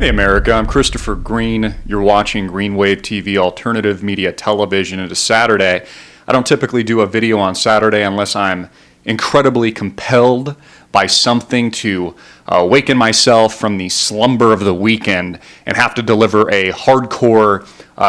Hey America, I'm Christopher Green. You're watching Green Wave TV Alternative Media Television. It is Saturday. I don't typically do a video on Saturday unless I'm incredibly compelled by something to awaken myself from the slumber of the weekend and have to deliver a hardcore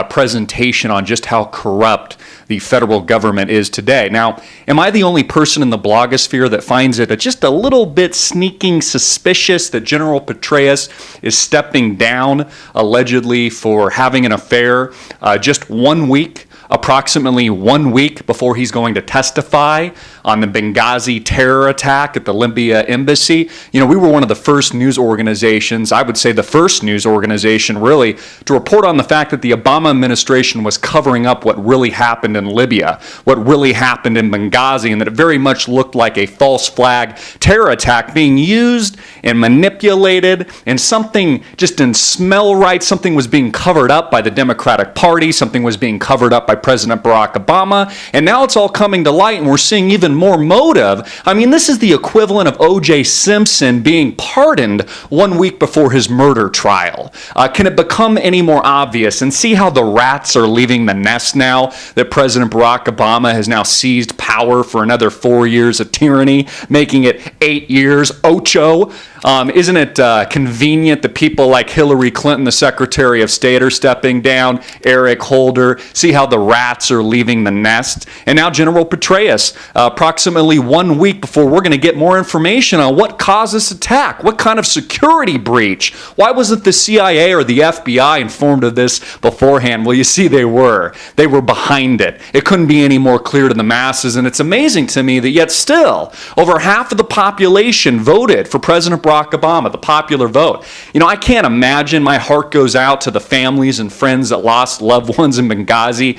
presentation on just how corrupt the federal government is today. Now, am I the only person in the blogosphere that finds it just a little bit sneaking suspicious that General Petraeus is stepping down allegedly for having an affair just 1 week, approximately 1 week before he's going to testify on the Benghazi terror attack at the Libya embassy? You know, we were one of the first news organizations, I would say the first news organization really, to report on the fact that the Obama administration was covering up what really happened in Libya, what really happened in Benghazi, and that it very much looked like a false flag terror attack being used and manipulated, and something just didn't smell right. Something was being covered up by the Democratic Party, something was being covered up by President Barack Obama, and now it's all coming to light and we're seeing even more motive. I mean, this is the equivalent of O.J. Simpson being pardoned 1 week before his murder trial. Can it become any more obvious? And see how the rats are leaving the nest now that President Barack Obama has now seized power for another 4 years of tyranny, making it 8 years, ocho. Isn't it convenient that people like Hillary Clinton, the Secretary of State, are stepping down, Eric Holder? See how the rats are leaving the nest? And now General Petraeus, approximately 1 week before we're going to get more information on what caused this attack, what kind of security breach. Why wasn't the CIA or the FBI informed of this beforehand? Well, you see, they were. They were behind it. It couldn't be any more clear to the masses, and it's amazing to me that yet still, over half of the population voted for President Barack Obama, the popular vote. You know, I can't imagine. My heart goes out to the families and friends that lost loved ones in Benghazi,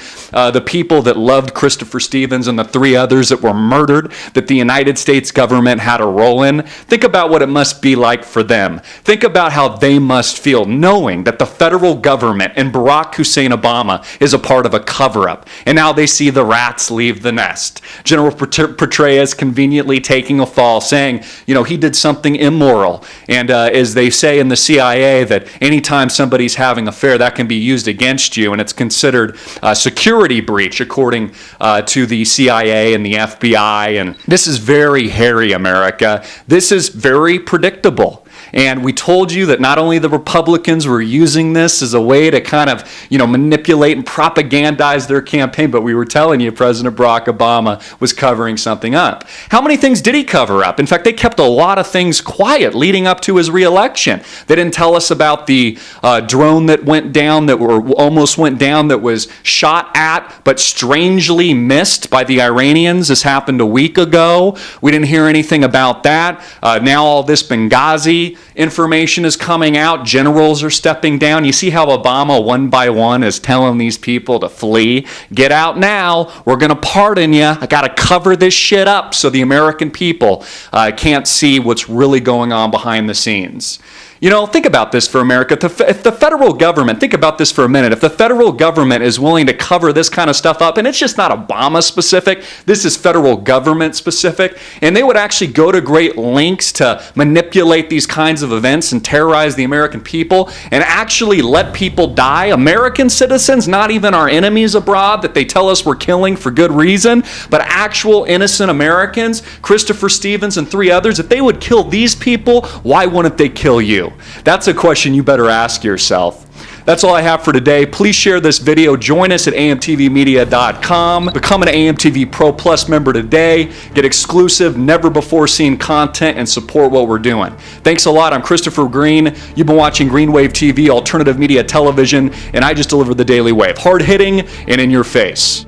the people that loved Christopher Stevens and the three others that were murdered, that the United States government had a role in. Think about what it must be like for them. Think about how they must feel knowing that the federal government and Barack Hussein Obama is a part of a cover-up. And now they see the rats leave the nest. General Petraeus conveniently taking a fall, saying, you know, he did something immoral. And as they say in the CIA, that anytime somebody's having an affair, that can be used against you, and it's considered a security breach according to the CIA and the FBI. And this is very hairy, America. This is very predictable. And we told you that not only the Republicans were using this as a way to kind of, you know, manipulate and propagandize their campaign, but we were telling you President Barack Obama was covering something up. How many things did he cover up? In fact, they kept a lot of things quiet leading up to his reelection. They didn't tell us about the drone that went down, almost went down, that was shot at but strangely missed by the Iranians. This happened a week ago. We didn't hear anything about that. Now all this Benghazi information is coming out. Generals are stepping down. You see how Obama, one by one, is telling these people to flee. Get out now. We're going to pardon you. I got to cover this shit up so the American people can't see what's really going on behind the scenes. You know, think about this for America. If the federal government, think about this for a minute, if the federal government is willing to cover this kind of stuff up, and it's just not Obama specific, this is federal government specific, and they would actually go to great lengths to manipulate these kinds of events and terrorize the American people and actually let people die, American citizens, not even our enemies abroad that they tell us we're killing for good reason, but actual innocent Americans, Christopher Stevens and three others, if they would kill these people, why wouldn't they kill you? That's a question you better ask yourself. That's all I have for today. Please share this video. Join us at amtvmedia.com. Become an AMTV Pro Plus member today. Get exclusive, never-before-seen content and support what we're doing. Thanks a lot. I'm Christopher Green. You've been watching Green Wave TV, Alternative Media Television, and I just delivered the Daily Wave. Hard-hitting and in your face.